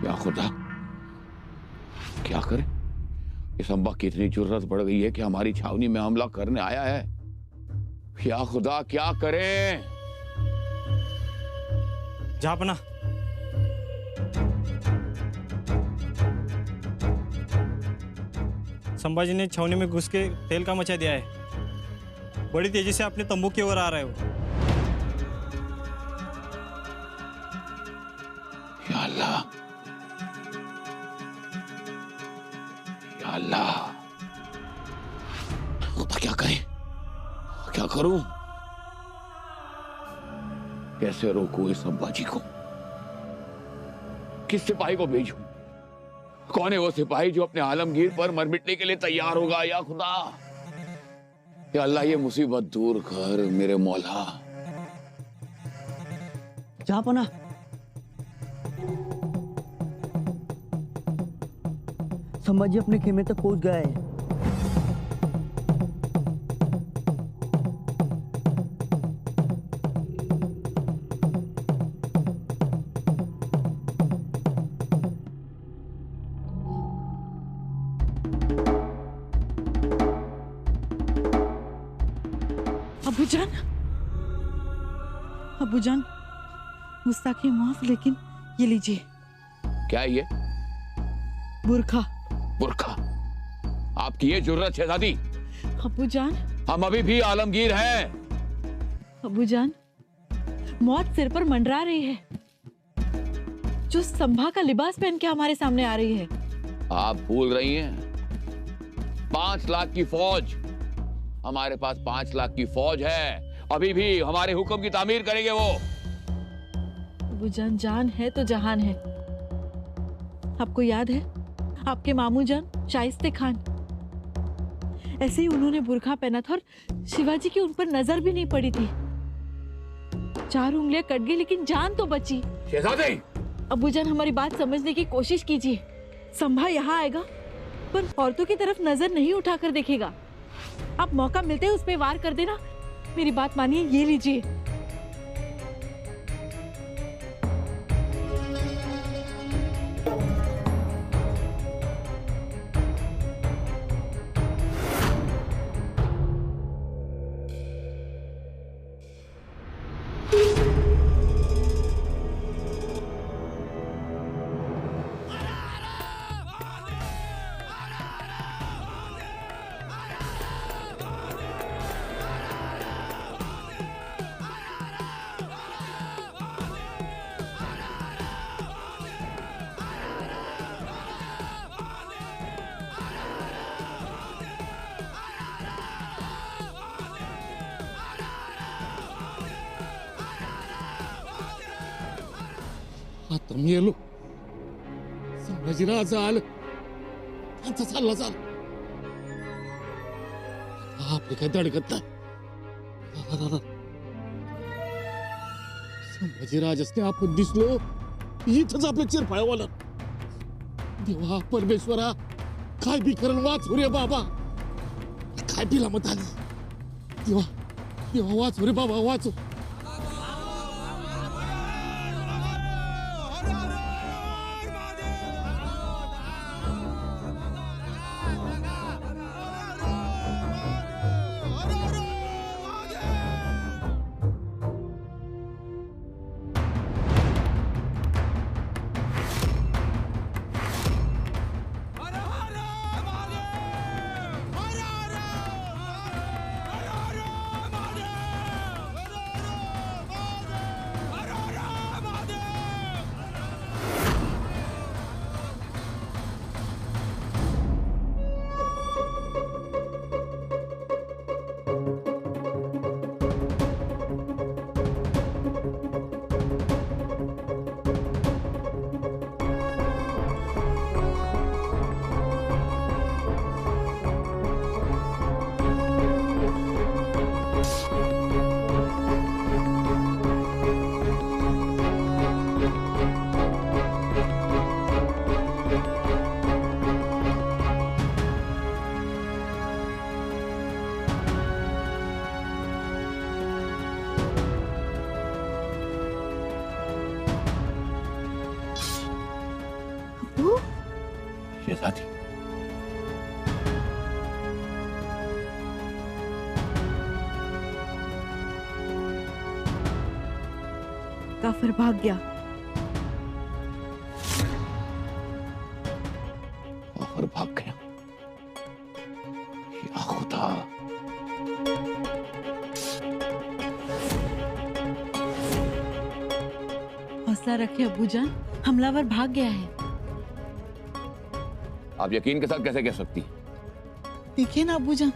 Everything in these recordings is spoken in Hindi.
या खुदा, क्या करें? इस अम्बा की इतनी जुर्रत बढ़ गई है कि हमारी छावनी में हमला करने आया है। या खुदा, क्या करें? जहांपना, संभाजी ने छावनी में घुस के तेल का मचा दिया है। बड़ी तेजी से अपने तंबू की ओर आ रहा है वो। या अल्लाह, या अल्लाह, खुदा क्या करें? क्या करूं? कैसे रोकूं इस संभाजी को? किस सिपाही को भेजूं? कौन है वो सिपाही जो अपने आलमगीर पर मर मिटने के लिए तैयार होगा? या खुदा, या अल्लाह, ये मुसीबत दूर कर मेरे मौला। जहांपना, संभाजी अपने खेमे तक पहुंच गया है। अबूजान, अबूजान, गुस्ताखी माफ, लेकिन ये लीजिए। क्या है ये? बुरखा। बुरखा? आपकी ये जुर्रत शहजादी? अबूजान, हम अभी भी आलमगीर हैं। अबूजान, मौत सिर पर मंडरा रही है, जो संभा का लिबास पहन के हमारे सामने आ रही है। आप भूल रही हैं, 5 लाख की फौज, हमारे पास 5 लाख की फौज है। अभी भी हमारे हुक्म की तामीर करेंगे वो। अबूजान, जान है तो जहान है। आपको याद है आपके मामू जान शाइस्ते खान, ऐसे ही उन्होंने बुरखा पहना था और शिवाजी की उन पर नजर भी नहीं पड़ी थी। 4 उंगलियां कट गई लेकिन जान तो बची। शहजादी! अबूजान, हमारी बात समझने की कोशिश कीजिए। संभा यहाँ आएगा पर औरतों की तरफ नजर नहीं उठाकर देखेगा। आप मौका मिलते ही उस पे वार कर देना। मेरी बात मानिए, ये लीजिए। आता मेलो. संभाजीराज आलं. त्यांचा चालला चाल. आपले काय धडकत नाही. संभाजीराजसने आपण दिसलो इथंच आपल्या चिरफाळवाला. देवा परमेश्वरा, काय बी करण वाचू रे बाबा. काय बिला मत आली. देवा देवा वाचू रे बाबा, वाचू. तू? शहजादी, काफिर भाग गया। और भाग गया। या खुदा, हौसला रखे अब्बूजान, हमलावर भाग गया है। आप यकीन के साथ कैसे कह सकती? देखिए ना अब्बूजान,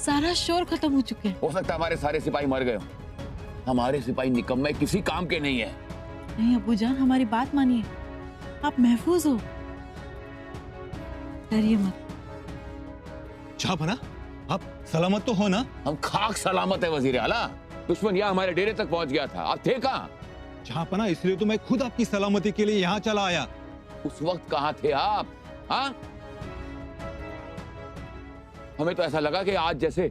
सारा शोर खत्म हो चुके हैं। हो सकता है हमारे सारे सिपाही मर गए हो। हमारे सिपाही निकम्मे किसी काम के नहीं है। नहीं अब्बूजान, हमारी बात मानिए, आप महफूज हो, डरिए मत। जहांपना, आप सलामत तो हो ना? हम खाक सलामत है वजीर आला। दुश्मन यहाँ हमारे डेरे तक पहुंच गया था, आप थे कहाँ? जहांपना, इसलिए तो मैं खुद आपकी सलामती के लिए यहाँ चला आया। उस वक्त कहाँ थे आप? हाँ, हमें तो ऐसा लगा कि आज जैसे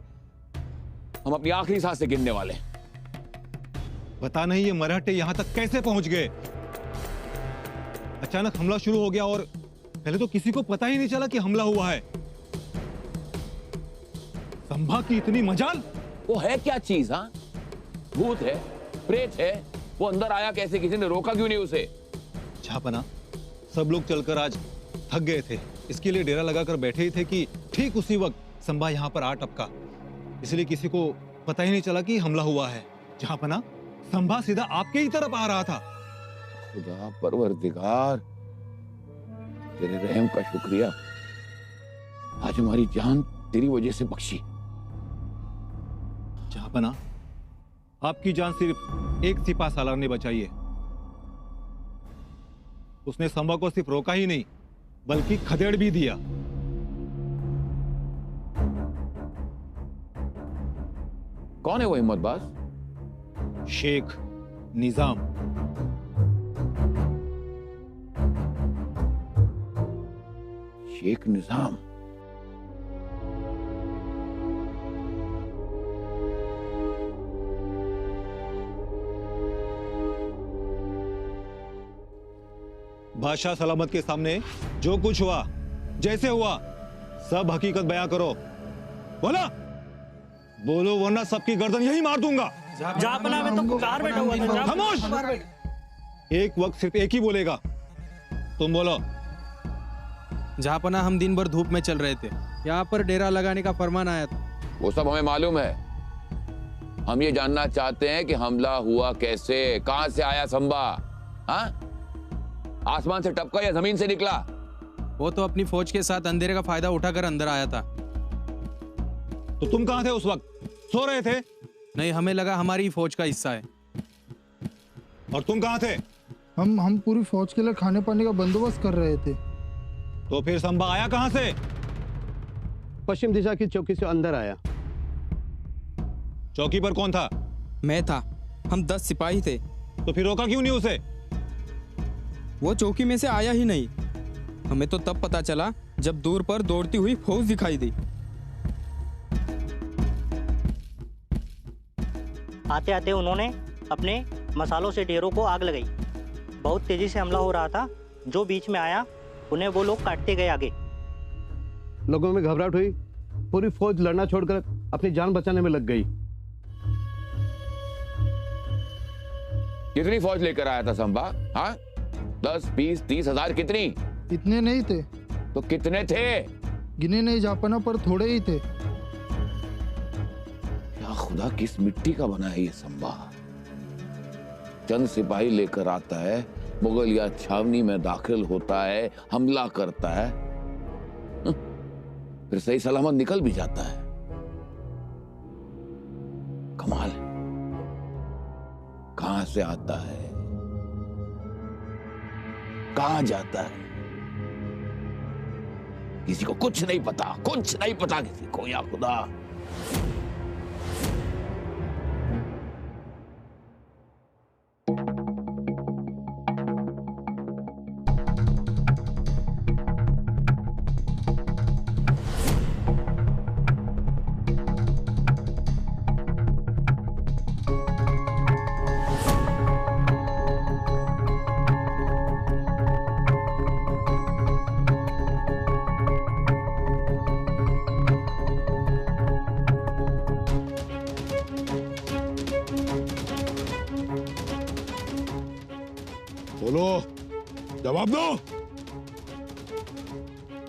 हम अपनी आखिरी सांसें गिनने वाले हैं। पता नहीं ये मराठे यहाँ तक कैसे पहुंच गए। अचानक हमला शुरू हो गया और पहले तो किसी को पता ही नहीं चला कि हमला हुआ है। संभा की इतनी मजाल। वो है क्या चीज? हाँ, भूत है, प्रेत है, वो अंदर आया कैसे? किसी ने रोका क्यों नहीं उसे? जहांपना, सब लोग चलकर आज थक गए थे, इसके लिए डेरा लगाकर बैठे ही थे कि ठीक उसी वक्त संभा यहाँ पर आ टपका। इसलिए किसी को पता ही नहीं चला कि हमला हुआ है। जहांपना, संभा सीधा आपके ही तरफ आ रहा था। खुदा परवरदिगार, तेरे रहम का शुक्रिया, आज हमारी जान तेरी वजह से बख्शी। जहांपना, आपकी जान सिर्फ एक सिपा सालार ने बचाई है। उसने संभा को सिर्फ रोका ही नहीं बल्कि खदेड़ भी दिया। कौन है वो हिम्मतबाज? शेख निजाम। शेख निजाम? बादशाह सलामत के सामने जो कुछ हुआ, जैसे हुआ, सब हकीकत बयां करो। बोला, बोलो वरना सबकी गर्दन यही मार दूंगा। जहांपना, मैं तो कार बैठा हुआ था। खामोश! एक वक्त सिर्फ एक ही बोलेगा। तुम बोलो। जहांपना, हम दिन भर धूप में चल रहे थे, यहाँ पर डेरा लगाने का फरमान आया था। वो सब हमें मालूम है। हम ये जानना चाहते हैं कि हमला हुआ कैसे, कहां से आया संभा? हाँ, आसमान से टपका या जमीन से निकला? वो तो अपनी फौज के साथ अंधेरे का फायदा उठाकर अंदर आया था। तो तुम कहां थे उस वक्त? सो रहे थे? नहीं, हमें लगा हमारी फौज का हिस्सा है। और तुम कहां थे? हम पूरी फौज के लिए खाने पाने का बंदोबस्त कर रहे थे। तो फिर संभा आया कहां से? पश्चिम दिशा की चौकी से अंदर आया। चौकी पर कौन था? मैं था। हम 10 सिपाही थे। तो फिर रोका क्यों नहीं उसे? वो चौकी में से आया ही नहीं। हमें तो तब पता चला जब दूर पर दौड़ती हुई फौज दिखाई दी। आते आते उन्होंने अपने मसालों से डेरों को आग लगाई। बहुत तेजी से हमला हो रहा था। जो बीच में आया उन्हें वो लोग काटते गए आगे। लोगों में घबराहट हुई, पूरी फौज लड़ना छोड़कर अपनी जान बचाने में लग गई। कितनी फौज लेकर आया था संभा? हाँ, 10, 20, 30 हजार? कितनी? इतने नहीं थे। तो कितने थे? गिने नहीं जहांपना, पर थोड़े ही थे। या खुदा, किस मिट्टी का बना है ये संभा? चंद सिपाही लेकर आता है, मुगलिया छावनी में दाखिल होता है, हमला करता है, फिर सही सलामत निकल भी जाता है। कमाल है। कहां से आता है, कहां जाता है, किसी को कुछ नहीं पता, कुछ नहीं पता किसी को। या खुदा, बोलो, जवाब दो।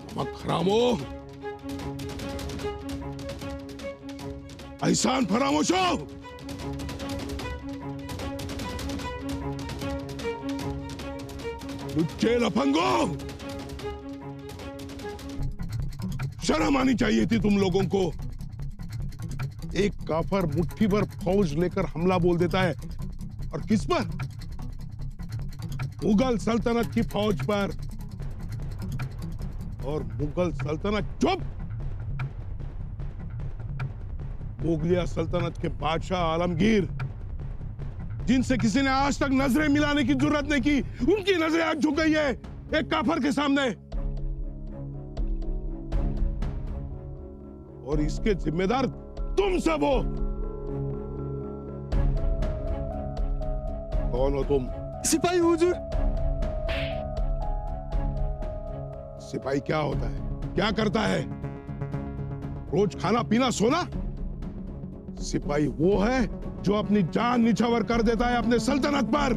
नमक हरामो, एहसान फरामोशो। लुच्चे लफंगो, शर्म आनी चाहिए थी तुम लोगों को। एक काफर मुट्ठी भर फौज लेकर हमला बोल देता है, और किस पर? मुगल सल्तनत की फौज पर। और मुगल सल्तनत चुप। मुगलिया सल्तनत के बादशाह आलमगीर, जिनसे किसी ने आज तक नजरें मिलाने की जरूरत नहीं की, उनकी नजरें आज झुक गई है एक काफर के सामने। और इसके जिम्मेदार तुम सब हो। कौन हो तुम? सिपाही हुजूर। सिपाही क्या होता है, क्या करता है? रोज खाना पीना सोना? सिपाही वो है जो अपनी जान निछावर कर देता है अपने सल्तनत पर।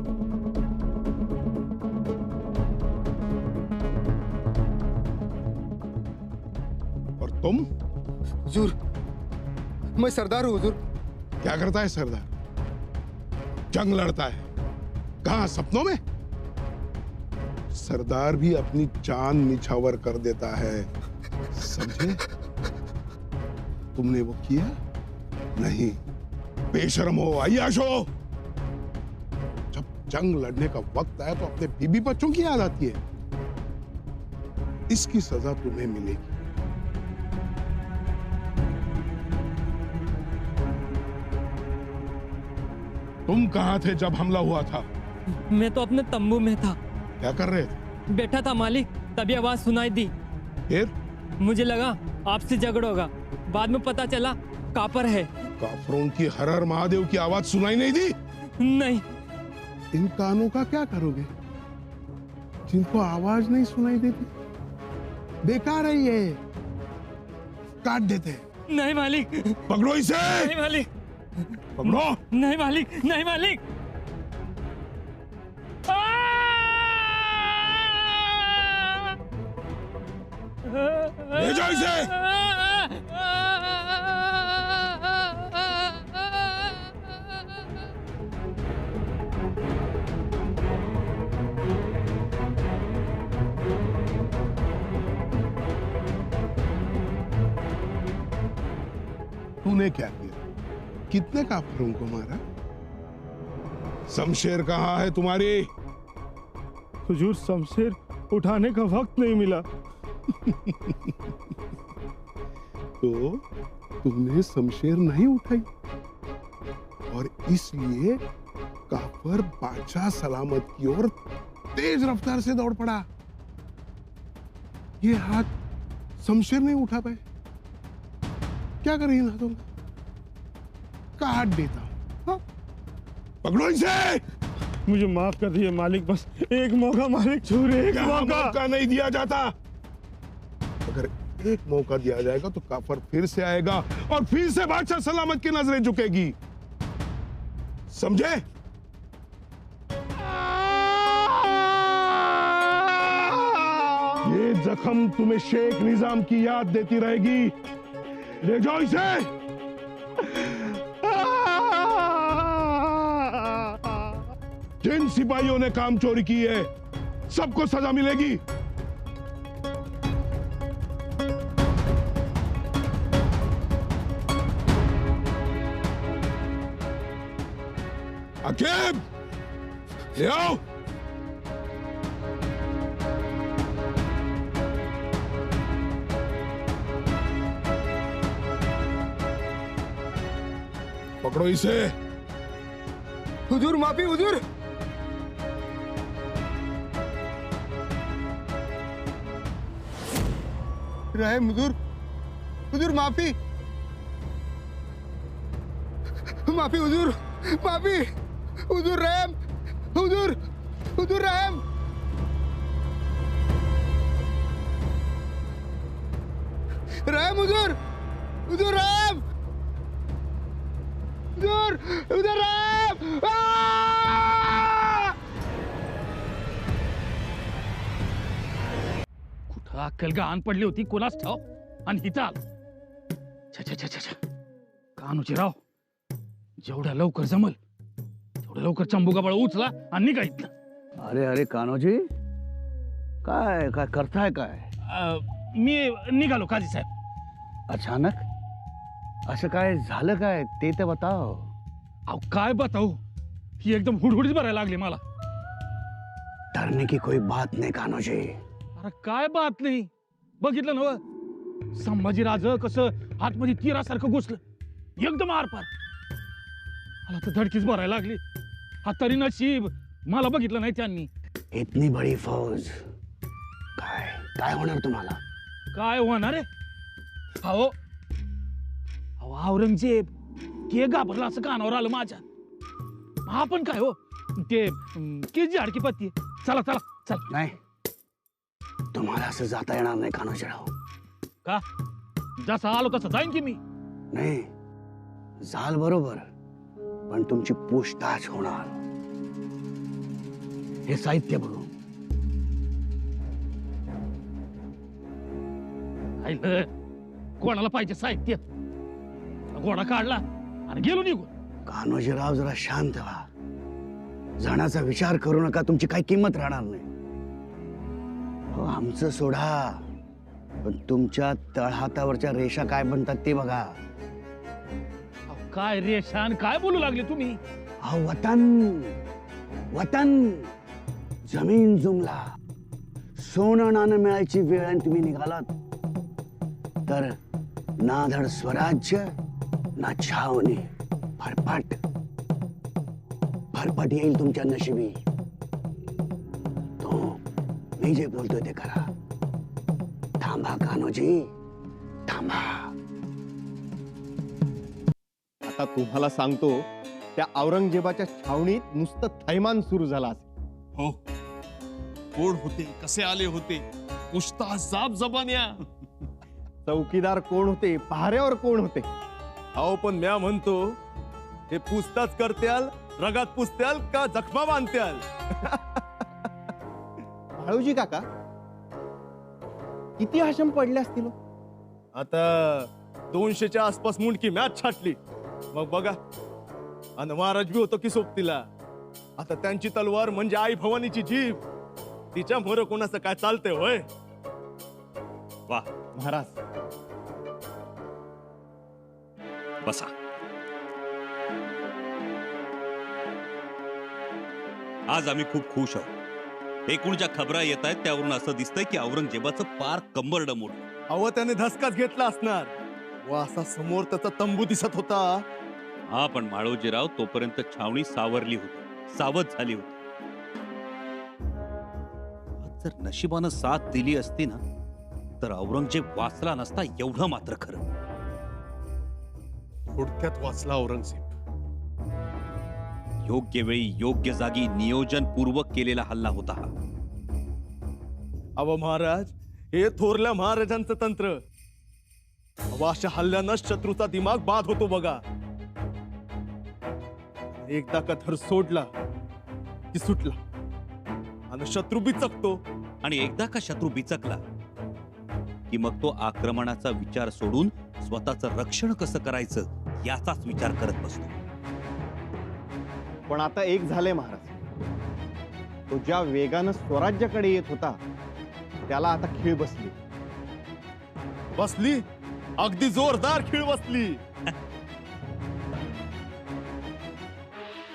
और तुम? हुजूर, मैं सरदार हूं हुजूर। क्या करता है सरदार? जंग लड़ता है। कहां? सपनों में? सरदार भी अपनी जान निछावर कर देता है, समझे? तुमने वो किया नहीं। बेशर्म हो, अय्याश हो। जब जंग लड़ने का वक्त आया तो अपने बीबी बच्चों की याद आती है। इसकी सजा तुम्हें मिलेगी। तुम कहां थे जब हमला हुआ था? मैं तो अपने तंबू में था। क्या कर रहे थे? बैठा था मालिक, तभी आवाज सुनाई दी। फिर? मुझे लगा आपसे झगड़ा होगा, बाद में पता चला कापर है। काफरों की हर हर महादेव की आवाज सुनाई नहीं दी? नहीं। इन कानों का क्या करोगे जिनको आवाज नहीं सुनाई देती? बेकार है ये, काट देते। नहीं मालिक। पकड़ो इसे। नहीं मालिक। पकड़ो। नहीं मालिक, नहीं मालिक। ले जाओ इसे। तूने क्या किया? कितने काफिरों को मारा? शमशेर कहाँ है तुम्हारी? हुजूर, शमशेर उठाने का वक्त नहीं मिला। तो तुमने शमशेर नहीं उठाई और इसलिए काफर बादशाह सलामत की ओर तेज रफ्तार से दौड़ पड़ा। ये हाथ शमशेर नहीं उठा पाए। क्या करें इन हाथों का? काट देता हूं। पकड़ो इसे। मुझे माफ कर दिए मालिक, बस एक मौका मालिक, छूरे एक मौका नहीं दिया जाता। अगर एक मौका दिया जाएगा तो काफर फिर से आएगा और फिर से बादशाह सलामत की नजरें झुकेगी, समझे? ये जख्म तुम्हें शेख निजाम की याद देती रहेगी। ले जाओ इसे। जिन सिपाहियों ने काम चोरी की है सबको सजा मिलेगी। अकीब, ले आओ। पकड़ो इसे। हुजूर माफी हुजूर। रहम हुजूर, हुजूर माफी, माफी हुजूर, माफी हुजूर, रहम हुजूर, हुजूर रहम। रहम हुजूर, हुजूर रहम, हुजूर, हुजूर रहम। अक्कल गहाण पडली होती कोणाच ठाव आणि इथं आला. छे छे छे छे छे. कान्होजी राव, जेवढ्या लवकर जमल तेवढ्या लवकर चंबू गबाळ उचला आणि निघा इथनं. अरे अरे कान्होजी, काय काय करताय काय? मी निघालो काजी साहेब. अचानक असं काय झालं काय ते तर बताओ. अहो काय बताऊ, ही एकदम हुडहुडीच भरायला लागली मला. डरने की कोई बात नाही कान्होजी. अरे काय बात नाही, बघितलं नव संभाजीराज कसं आतमध्ये तीरासारखं घुसलं एकदम आरपार. मला तर धडकीच भरायला लागली. हा तरी नशीब मला बघितलं नाही त्यांनी. इतनी बड़ी फौज, काय काय होणार तुम्हाला? काय होणार आहे? अहो अहो औरंगजेब के घाबरला असं कानावर आलं माझ्या. आपण काय हो ते के झाडकी पत्ती. चला चला चला. नाही, तुम्हाला असं जाता येणार नाही कान्होजीराव. का? जसं आलो तसं जाईन की मी. नाही, जाल बरोबर, पण तुमची पूछताछ होणार. हे साहित्य बघू. कोणाला पाहिजे साहित्य? घोडा काढला आणि गेलो निघून. कान्होजीराव जरा शांत व्हा. जाण्याचा विचार करू नका, तुमची काही किंमत राहणार नाही. हो आमचं सोडा, पण तुमच्या तळहातावरच्या रेषा काय बनतात ते बघा. काय रेशान काय बोलू लागले तुम्ही? अहो वतन, वतन, जमीन जुमला, सोनं नाणं मिळायची वेळ आणि तुम्ही निघालात तर ना धड स्वराज्य ना छावणी. फरफट फरफट येईल तुमच्या नशिबी. तो मी जे बोलतोय ते करा. थांबा कान्होजी, थांबा. आता तुम्हाला सांगतो, त्या औरंगजेबाच्या छावणीत नुसतं थैमान सुरू झाला असेल. हो, कोण होते, कसे आले होते, पुछता साफ जबान्या. चौकीदार कोण होते, पहाऱ्यावर कोण होते. अहो पण म्या म्हणतो, हे पूछताछ करत्याल, रगात पुसत्याल का जखमा बांधत्याल? भाळूजी काका, किती आशम पडले असतील? आता 200च्या आसपास मुंडकी मॅच छाटली. मग बघा, आणि महाराज बी होतो की सोबतीला. आता त्यांची तलवार म्हणजे आई भवानीची जीभ. तिच्या मोर कोणाचं काय चालतंय होय? वाह महाराज, बसा. आज आम्ही खूप खुश आहोत. एकूण ज्या खबरा येत आहेत त्यावरून असं दिसतंय की औरंगजेबाचं पार कंबरडं मोडलं. अहो त्याने धसकाच घेतला असणार. व असा समोर त्याचा तंबू दिसत होता. हा, पण माळोजीराव तोपर्यंत छावणी सावरली होती, सावध झाली होती. आज जर नशिबानं साथ दिली असती ना, तर औरंगजेब वाचला नसता, एवढं मात्र खरं. थोडक्यात वाचला औरंगजेब. योग्य वेळी योग्य जागी नियोजनपूर्वक केलेला हल्ला होता हा. अव महाराज, हे थोरल्या महाराजांचं तंत्र. अशा हल्ल्यानं शत्रूचा दिमाग बाद होतो बघा. एकदा का थर सोडला की सुटला, आणि शत्रू बिचकतो. आणि एकदा का शत्रू बिचकला की मग तो आक्रमणाचा विचार सोडून स्वतःचं रक्षण कसं करायचं याचाच विचार करत बसतो. पण आता एक झाले महाराज, तो ज्या वेगानं स्वराज्याकडे येत होता त्याला आता खीळ बसली. बसली? अगदी जोरदार खीळ बसली.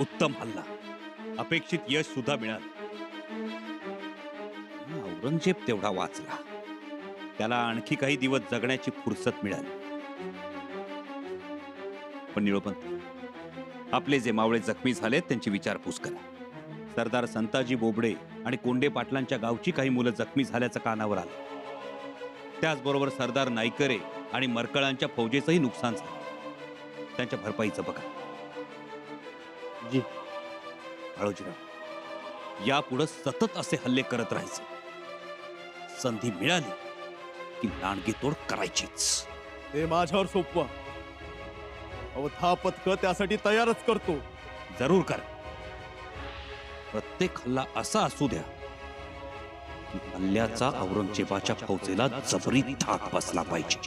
उत्तम हल्ला, अपेक्षित यश सुद्धा मिळालं. औरंगजेब तेवढा वाचला, त्याला आणखी काही दिवस जगण्याची फुरसत मिळाली. पण निळोपंत, आपले जे मावळे जखमी झालेत त्यांची विचारपूस करा. सरदार संताजी बोबडे आणि कोंडे पाटलांच्या गावची काही मुलं जखमी झाल्याचं कानावर आलं. त्याचबरोबर सरदार नाईकरे आणि मरकळांच्या फौजेचंही नुकसान झालं. त्यांच्या भरपाईचं बघा. जी बाळोजीराव, यापुढे सतत असे हल्ले करत राहायचे. संधी मिळाली की लांडगेतोड करायचीच. ते माझ्यावर सोपवा. अहो हा पथक त्यासाठी तयारच करतो. जरूर करा. प्रत्येक हल्ला असा असू द्या हल्ल्याचा औरंगजेबाच्या फौजेला जबरी धाक बसला पाहिजे.